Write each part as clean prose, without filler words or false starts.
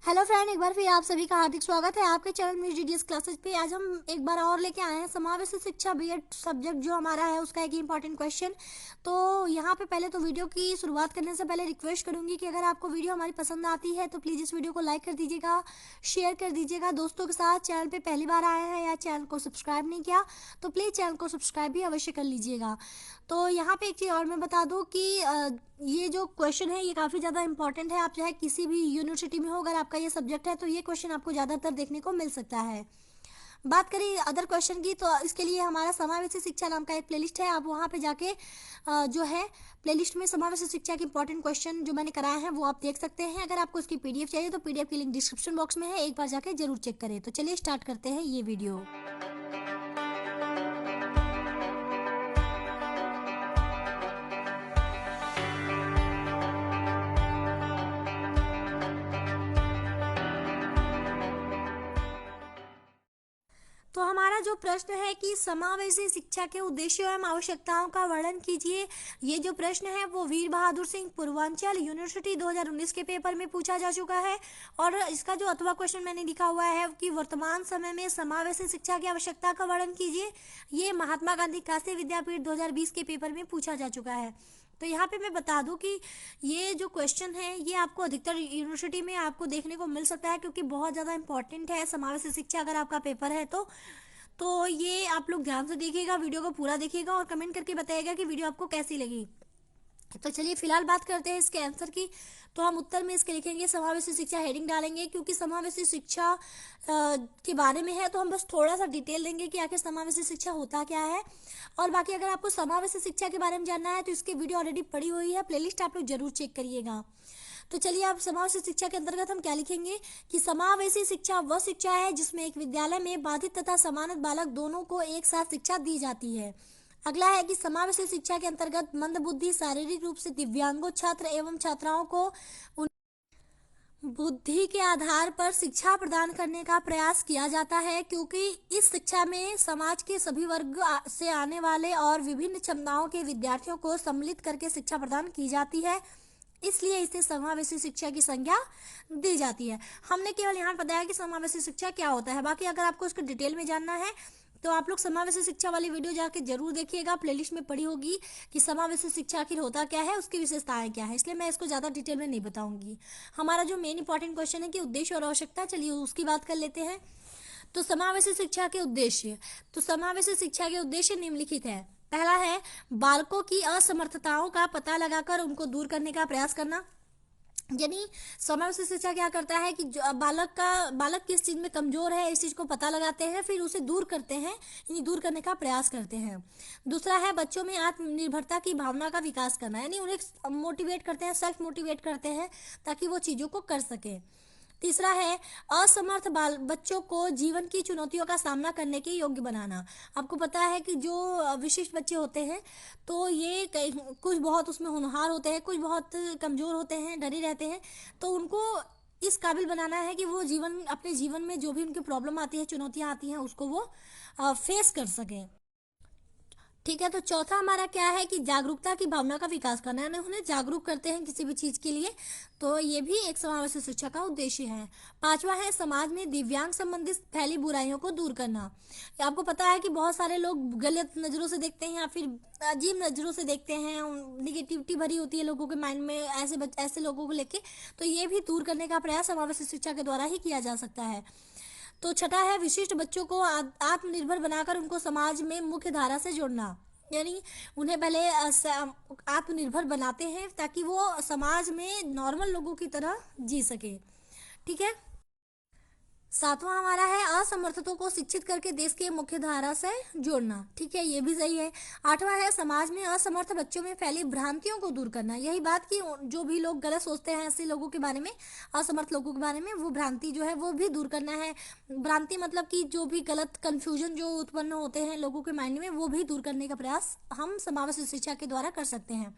Hello friend, एक बार फिर आप सभी का हार्दिक स्वागत है आपके चैनल म्यूजिक डीडीएस क्लासेस पे। आज हम एक बार और लेके आए हैं समावेशी शिक्षा बीएड सब्जेक्ट जो हमारा है उसका एक इंपॉर्टेंट क्वेश्चन। तो यहाँ पे पहले तो वीडियो की शुरुआत करने से पहले रिक्वेस्ट करूंगी कि अगर आपको वीडियो हमारी पसंद आती है तो प्लीज़ इस वीडियो को लाइक कर दीजिएगा, शेयर कर दीजिएगा दोस्तों के साथ। चैनल पर पहली बार आए हैं या चैनल को सब्सक्राइब नहीं किया तो प्लीज़ चैनल को सब्सक्राइब भी अवश्य कर लीजिएगा। तो यहाँ पे एक चीज़ और मैं बता दूँ कि ये जो क्वेश्चन है ये काफ़ी ज़्यादा इंपॉर्टेंट है। आप चाहे किसी भी यूनिवर्सिटी में हो, अगर आपका ये सब्जेक्ट है तो ये क्वेश्चन आपको ज़्यादातर देखने को मिल सकता है। बात करें अदर क्वेश्चन की तो इसके लिए हमारा समावेशी शिक्षा नाम का एक प्लेलिस्ट है। आप वहाँ पे जाके जो है प्लेलिस्ट में समावेशी शिक्षा के इंपॉर्टेंट क्वेश्चन जो मैंने कराए हैं वो आप देख सकते हैं। अगर आपको इसकी पीडीएफ चाहिए तो पीडीएफ की लिंक डिस्क्रिप्शन बॉक्स में है, एक बार जाके जरूर चेक करें। तो चलिए स्टार्ट करते हैं ये वीडियो। तो हमारा जो प्रश्न है कि समावेशी शिक्षा के उद्देश्यों एवं आवश्यकताओं का वर्णन कीजिए। ये जो प्रश्न है वो वीर बहादुर सिंह पूर्वांचल यूनिवर्सिटी 2019 के पेपर में पूछा जा चुका है। और इसका जो अथवा क्वेश्चन मैंने लिखा हुआ है कि वर्तमान समय में समावेशी शिक्षा की आवश्यकता का वर्णन कीजिए, ये महात्मा गांधी काशी विद्यापीठ 2020 के पेपर में पूछा जा चुका है। तो यहाँ पे मैं बता दूं कि ये जो क्वेश्चन है ये आपको अधिकतर यूनिवर्सिटी में आपको देखने को मिल सकता है, क्योंकि बहुत ज़्यादा इंपॉर्टेंट है समावेशी शिक्षा अगर आपका पेपर है तो ये आप लोग ध्यान से देखिएगा, वीडियो को पूरा देखिएगा और कमेंट करके बताइएगा कि वीडियो आपको कैसी लगी। तो चलिए फिलहाल बात करते हैं इसके आंसर की। तो हम उत्तर में इसके लिखेंगे समावेशी शिक्षा, हेडिंग डालेंगे, क्योंकि समावेशी शिक्षा के बारे में है तो हम बस थोड़ा सा डिटेल देंगे कि आखिर समावेशी शिक्षा होता क्या है। और बाकी अगर आपको समावेशी शिक्षा के बारे में जानना है तो इसकी वीडियो ऑलरेडी पड़ी हुई है, प्लेलिस्ट आप लोग जरूर चेक करिएगा। तो चलिए आप समावेशी शिक्षा के अंतर्गत हम क्या लिखेंगे कि समावेशी शिक्षा वह शिक्षा है जिसमें एक विद्यालय में बाधित तथा समानत बालक दोनों को एक साथ शिक्षा दी जाती है। अगला है कि समावेशी शिक्षा के अंतर्गत मंदबुद्धि, शारीरिक रूप से दिव्यांगों छात्र एवं छात्राओं को उन बुद्धि के आधार पर शिक्षा प्रदान करने का प्रयास किया जाता है, क्योंकि इस शिक्षा में समाज के सभी वर्ग से आने वाले और विभिन्न क्षमताओं के विद्यार्थियों को सम्मिलित करके शिक्षा प्रदान की जाती है, इसलिए इसे समावेशी शिक्षा की संज्ञा दी जाती है। हमने केवल यहाँ बताया कि समावेशी शिक्षा क्या होता है, बाकी अगर आपको इसको डिटेल में जानना है तो आप लोग समावेशी शिक्षा वाली वीडियो जाके जरूर देखिएगा, प्लेलिस्ट में पड़ी होगी कि समावेशी शिक्षा आखिर होता क्या है, उसकी विशेषताएं क्या है, इसलिए मैं इसको ज़्यादा डिटेल में नहीं बताऊंगी। हमारा जो मेन इंपॉर्टेंट क्वेश्चन है कि उद्देश्य और आवश्यकता, चलिए उसकी बात कर लेते हैं। तो समावेशी शिक्षा के उद्देश्य, तो समावेशी शिक्षा के उद्देश्य निम्नलिखित है। पहला है बालकों की असमर्थताओं का पता लगाकर उनको दूर करने का प्रयास करना। यानी समावेशी शिक्षा क्या करता है कि बालक किस चीज में कमजोर है इस चीज को पता लगाते हैं, फिर उसे दूर करते हैं, यानी दूर करने का प्रयास करते हैं। दूसरा है बच्चों में आत्मनिर्भरता की भावना का विकास करना, यानी उन्हें मोटिवेट करते हैं, सेल्फ मोटिवेट करते हैं ताकि वो चीजों को कर सके। तीसरा है असमर्थ बाल बच्चों को जीवन की चुनौतियों का सामना करने के योग्य बनाना। आपको पता है कि जो विशिष्ट बच्चे होते हैं तो ये कुछ बहुत उसमें होनहार होते हैं, कुछ बहुत कमज़ोर होते हैं, डरे रहते हैं, तो उनको इस काबिल बनाना है कि वो अपने जीवन में जो भी उनकी प्रॉब्लम आती है, चुनौतियाँ आती हैं, उसको वो फेस कर सकें। ठीक है, तो चौथा हमारा क्या है कि जागरूकता की भावना का विकास करना, यानी उन्हें जागरूक करते हैं किसी भी चीज के लिए, तो ये भी एक समावेशी शिक्षा का उद्देश्य है। पांचवा है समाज में दिव्यांग संबंधित फैली बुराइयों को दूर करना। आपको पता है कि बहुत सारे लोग गलत नजरों से देखते हैं या फिर अजीब नजरों से देखते हैं, निगेटिविटी भरी होती है लोगों के माइंड में ऐसे लोगों को लेके, तो ये भी दूर करने का प्रयास समावेशी शिक्षा के द्वारा ही किया जा सकता है। तो छठा है विशिष्ट बच्चों को आत्मनिर्भर बनाकर उनको समाज में मुख्य धारा से जोड़ना, यानी उन्हें पहले आत्मनिर्भर बनाते हैं ताकि वो समाज में नॉर्मल लोगों की तरह जी सके। ठीक है, सातवां हमारा है असमर्थतों को शिक्षित करके देश के मुख्य धारा से जोड़ना। ठीक है, ये भी सही है। आठवां है समाज में असमर्थ बच्चों में फैली भ्रांतियों को दूर करना, यही बात कि जो भी लोग गलत सोचते हैं ऐसे लोगों के बारे में, असमर्थ लोगों के बारे में, वो भ्रांति जो है वो भी दूर करना है। भ्रांति मतलब कि जो भी गलत कंफ्यूजन जो उत्पन्न होते हैं लोगों के माइंड में, वो भी दूर करने का प्रयास हम समावेशी शिक्षा के द्वारा कर सकते हैं।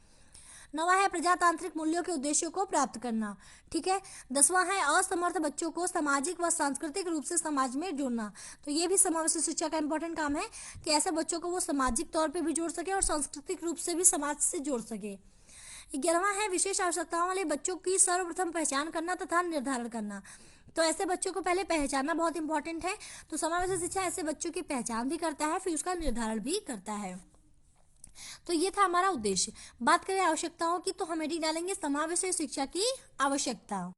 नवा है प्रजातांत्रिक मूल्यों के उद्देश्यों को प्राप्त करना। ठीक है, दसवां है असमर्थ बच्चों को सामाजिक व सांस्कृतिक रूप से समाज में जोड़ना। तो ये भी समावेशी शिक्षा का इंपॉर्टेंट काम है कि ऐसे बच्चों को वो सामाजिक तौर पे भी जोड़ सके और सांस्कृतिक रूप से भी समाज से जोड़ सके। 11वां है विशेष आवश्यकताओं वाले बच्चों की सर्वप्रथम पहचान करना तथा निर्धारण करना। तो ऐसे बच्चों को पहले पहचानना बहुत इंपॉर्टेंट है। तो समावेशी शिक्षा ऐसे बच्चों की पहचान भी करता है, फिर उसका निर्धारण भी करता है। तो ये था हमारा उद्देश्य। बात करें आवश्यकताओं की, तो हम हेडिंग डालेंगे समावेशी शिक्षा की आवश्यकता।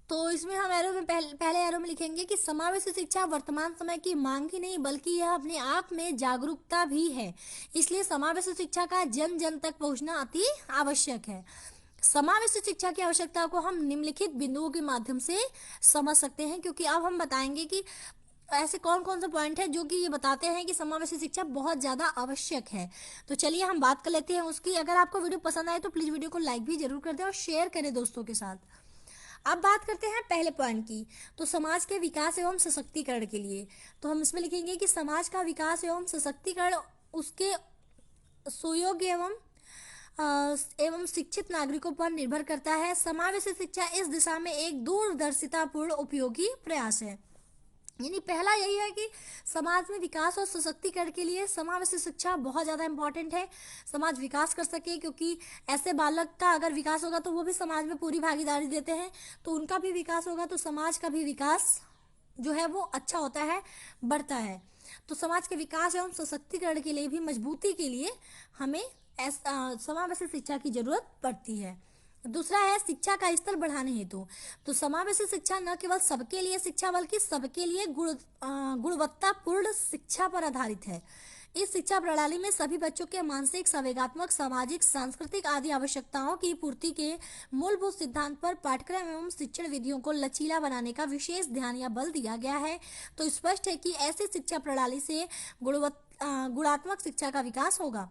तो इसमें हम एरो में पहले एरो में लिखेंगे कि समावेशी शिक्षा वर्तमान समय की मांग ही नहीं बल्कि यह अपने आप में जागरूकता भी है। इसलिए समावेशी शिक्षा का जन जन तक पहुंचना अति आवश्यक है। समावेशी शिक्षा की आवश्यकता को हम निम्नलिखित बिंदुओं के माध्यम से समझ सकते हैं, क्योंकि अब हम बताएंगे कि ऐसे कौन कौन से पॉइंट है जो कि ये बताते हैं कि समावेशी शिक्षा बहुत ज़्यादा आवश्यक है। तो चलिए हम बात कर लेते हैं उसकी। अगर आपको वीडियो पसंद आए तो प्लीज़ वीडियो को लाइक भी जरूर कर दें और शेयर करें दोस्तों के साथ। अब बात करते हैं पहले पॉइंट की, तो समाज के विकास एवं सशक्तिकरण के लिए। तो हम इसमें लिखेंगे कि समाज का विकास एवं सशक्तिकरण उसके सुयोग्य एवं शिक्षित नागरिकों पर निर्भर करता है। समावेशी शिक्षा इस दिशा में एक दूरदर्शितापूर्ण उपयोगी प्रयास है। यानी पहला यही है कि समाज में विकास और सशक्तिकरण के लिए समावेशी शिक्षा बहुत ज़्यादा इंपॉर्टेंट है। समाज विकास कर सके, क्योंकि ऐसे बालक का अगर विकास होगा तो वो भी समाज में पूरी भागीदारी देते हैं, तो उनका भी विकास होगा तो समाज का भी विकास जो है वो अच्छा होता है, बढ़ता है। तो समाज के विकास एवं सशक्तिकरण के लिए भी, मजबूती के लिए हमें समावेशी शिक्षा की जरूरत पड़ती है। दूसरा है शिक्षा का स्तर बढ़ाने हेतु। तो समावेशी शिक्षा न केवल सबके लिए शिक्षा बल्कि सबके लिए गुणवत्तापूर्ण शिक्षा पर आधारित है। इस शिक्षा प्रणाली में सभी बच्चों के मानसिक, संवेगात्मक, सामाजिक, सांस्कृतिक आदि आवश्यकताओं की पूर्ति के मूलभूत सिद्धांत पर पाठ्यक्रम एवं शिक्षण विधियों को लचीला बनाने का विशेष ध्यान या बल दिया गया है। तो स्पष्ट है कि ऐसी शिक्षा प्रणाली से गुणात्मक शिक्षा का विकास होगा।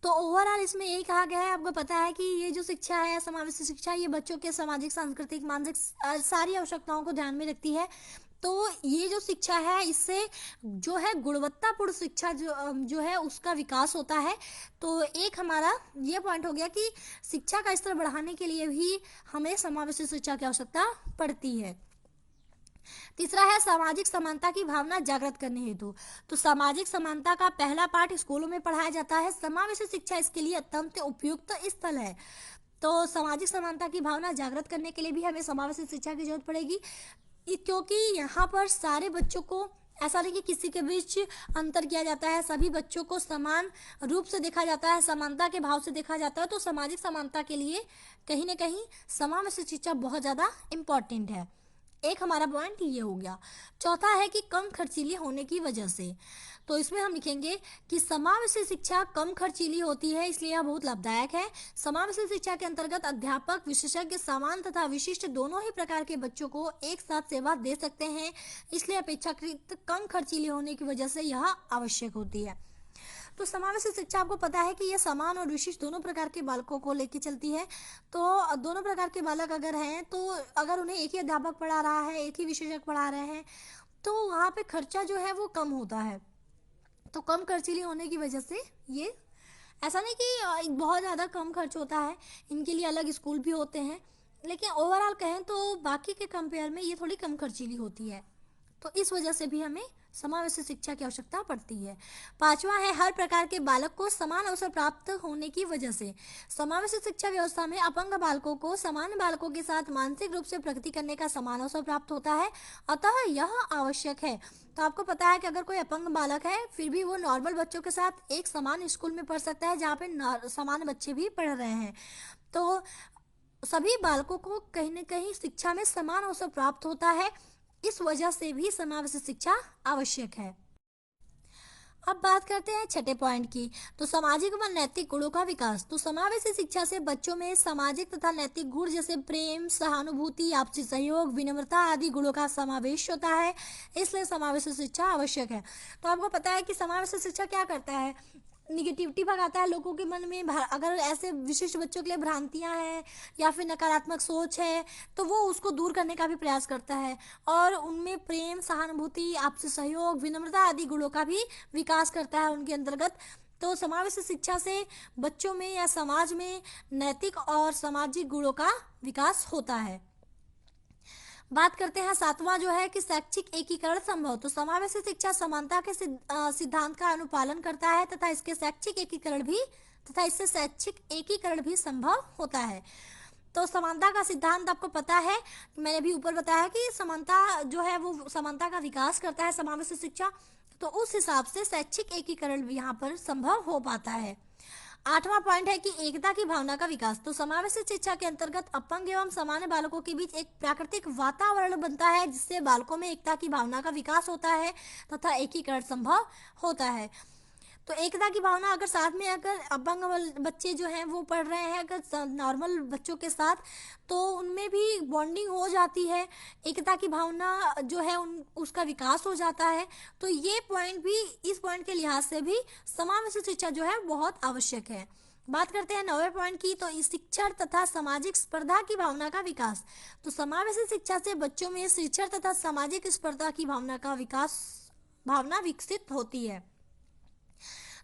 तो ओवरऑल इसमें यही कहा गया है, आपको पता है कि ये जो शिक्षा है समावेशी शिक्षा, ये बच्चों के सामाजिक, सांस्कृतिक, मानसिक सारी आवश्यकताओं को ध्यान में रखती है। तो ये जो शिक्षा है इससे जो है गुणवत्तापूर्ण शिक्षा जो है उसका विकास होता है। तो एक हमारा ये पॉइंट हो गया कि शिक्षा का स्तर बढ़ाने के लिए भी हमें समावेशी शिक्षा की आवश्यकता पड़ती है। तीसरा है सामाजिक समानता की भावना जागृत करने हेतु। तो सामाजिक समानता का पहला पाठ स्कूलों में पढ़ाया जाता है। समावेशी शिक्षा इसके लिए अत्यंत उपयुक्त स्थल है। तो सामाजिक समानता की भावना जागृत करने के लिए भी हमें समावेशी शिक्षा की जरूरत पड़ेगी, क्योंकि यहाँ पर सारे बच्चों को ऐसा नहीं कि किसी के बीच अंतर किया जाता है, सभी बच्चों को समान रूप से देखा जाता है, समानता के भाव से देखा जाता है। तो सामाजिक समानता के लिए कहीं ना कहीं समावेशी शिक्षा बहुत ज़्यादा इम्पॉर्टेंट है। एक हमारा पॉइंट ये हो गया। चौथा है कि कम खर्चीली होने की वजह से। तो इसमें हम लिखेंगे कि समावेशी शिक्षा कम खर्चीली होती है, इसलिए यह बहुत लाभदायक है। समावेशी शिक्षा के अंतर्गत अध्यापक, विशेषज्ञ, सामान्य तथा विशिष्ट दोनों ही प्रकार के बच्चों को एक साथ सेवा दे सकते हैं, इसलिए अपेक्षाकृत कम खर्चीली होने की वजह से यह आवश्यक होती है। तो समावेशी शिक्षा आपको पता है कि यह समान और विशिष्ट दोनों प्रकार के बालकों को लेकर चलती है। तो दोनों प्रकार के बालक अगर हैं, तो अगर उन्हें एक ही अध्यापक पढ़ा रहा है, एक ही विशेषज्ञ पढ़ा रहे हैं, तो वहाँ पे खर्चा जो है वो कम होता है। तो कम खर्चीली होने की वजह से ये ऐसा नहीं कि बहुत ज़्यादा कम खर्च होता है, इनके लिए अलग स्कूल भी होते हैं, लेकिन ओवरऑल कहें तो बाकी के कंपेयर में ये थोड़ी कम खर्चीली होती है। तो इस वजह से भी हमें समावेशी शिक्षा की आवश्यकता पड़ती है। पांचवा है हर प्रकार के बालक को समान अवसर प्राप्त होने की वजह से। समावेशी शिक्षा व्यवस्था में अपंग बालकों को सामान्य बालकों के साथ मानसिक रूप से प्रगति करने का समान अवसर प्राप्त होता है, अतः यह आवश्यक है। तो आपको पता है कि अगर कोई अपंग बालक है फिर भी वो नॉर्मल बच्चों के साथ एक समान स्कूल में पढ़ सकता है, जहाँ पे सामान्य बच्चे भी पढ़ रहे हैं। तो सभी बालकों को कहीं न कहीं शिक्षा में समान अवसर प्राप्त होता है, इस वजह से भी समावेशी शिक्षा आवश्यक है। अब बात करते हैं छठे पॉइंट की, तो सामाजिक व नैतिक गुणों का विकास। तो समावेशी शिक्षा से बच्चों में सामाजिक तथा नैतिक गुण जैसे प्रेम, सहानुभूति, आपसी सहयोग, विनम्रता आदि गुणों का समावेश होता है, इसलिए समावेशी शिक्षा आवश्यक है। तो आपको पता है कि समावेशी शिक्षा क्या करता है, निगेटिविटी भगाता है लोगों के मन में। अगर ऐसे विशिष्ट बच्चों के लिए भ्रांतियां हैं या फिर नकारात्मक सोच है तो वो उसको दूर करने का भी प्रयास करता है, और उनमें प्रेम, सहानुभूति, आपसी सहयोग, विनम्रता आदि गुणों का भी विकास करता है उनके अंतर्गत। तो समावेशी शिक्षा से बच्चों में या समाज में नैतिक और सामाजिक गुणों का विकास होता है। बात करते हैं सातवां जो है कि शैक्षिक एकीकरण संभव। तो समावेशी शिक्षा समानता के सिद्धांत का अनुपालन करता है तथा इससे शैक्षिक एकीकरण भी संभव होता है। तो समानता का सिद्धांत आपको पता है, मैंने भी ऊपर बताया कि समानता जो है वो समानता का विकास करता है समावेशी शिक्षा, तो उस हिसाब से शैक्षिक एकीकरण भी यहाँ पर संभव हो पाता है। 8वां पॉइंट है कि एकता की भावना का विकास। तो समावेशी शिक्षा के अंतर्गत अपंग एवं सामान्य बालकों के बीच एक प्राकृतिक वातावरण बनता है, जिससे बालकों में एकता की भावना का विकास होता है तथा एकीकरण संभव होता है। तो एकता की भावना अगर साथ में अगर अपंग बच्चे जो हैं वो पढ़ रहे हैं अगर नॉर्मल बच्चों के साथ, तो उनमें भी बॉन्डिंग हो जाती है, एकता की भावना जो है उसका विकास हो जाता है। तो ये पॉइंट भी, इस पॉइंट के लिहाज से भी समावेशी शिक्षा जो है बहुत आवश्यक है। बात करते हैं 9वें पॉइंट की, तो शिक्षण तथा सामाजिक स्पर्धा की भावना का विकास। तो समावेशी शिक्षा से बच्चों में शिक्षण तथा सामाजिक स्पर्धा की भावना विकसित होती है।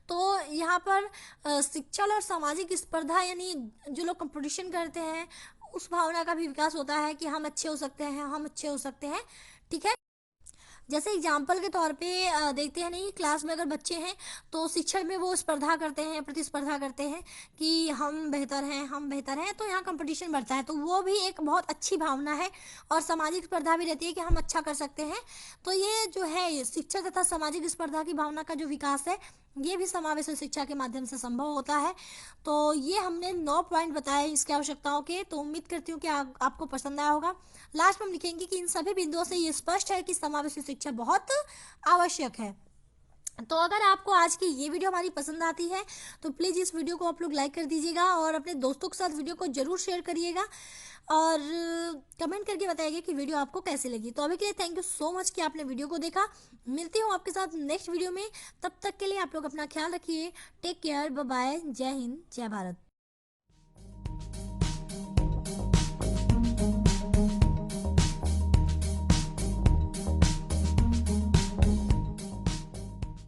तो यहाँ पर शिक्षण और सामाजिक स्पर्धा यानी जो लोग कंपटीशन करते हैं उस भावना का भी विकास होता है कि हम अच्छे हो सकते हैं, हम अच्छे हो सकते हैं। ठीक है, जैसे एग्जाम्पल के तौर पे देखते हैं, नहीं क्लास में अगर बच्चे हैं तो शिक्षण में वो स्पर्धा करते हैं, प्रतिस्पर्धा करते हैं कि हम बेहतर हैं, हम बेहतर हैं, तो यहाँ कंपटीशन बढ़ता है। तो वो भी एक बहुत अच्छी भावना है और सामाजिक स्पर्धा भी रहती है कि हम अच्छा कर सकते हैं। तो ये जो है शिक्षण तथा सामाजिक स्पर्धा की भावना का जो विकास है ये भी समावेशी शिक्षा के माध्यम से संभव होता है। तो ये हमने 9 पॉइंट बताए इसकी आवश्यकताओं के। तो उम्मीद करती हूँ कि आपको पसंद आया होगा। लास्ट में हम लिखेंगे कि इन सभी बिंदुओं से ये स्पष्ट है कि समावेशी शिक्षा बहुत आवश्यक है। तो अगर आपको आज की ये वीडियो हमारी पसंद आती है तो प्लीज़ इस वीडियो को आप लोग लाइक कर दीजिएगा और अपने दोस्तों के साथ वीडियो को जरूर शेयर करिएगा और कमेंट करके बताइएगा कि वीडियो आपको कैसी लगी। तो अभी के लिए थैंक यू सो मच कि आपने वीडियो को देखा। मिलती हूँ आपके साथ नेक्स्ट वीडियो में, तब तक के लिए आप लोग अपना ख्याल रखिए। टेक केयर, बाय बाय, जय हिंद, जय भारत।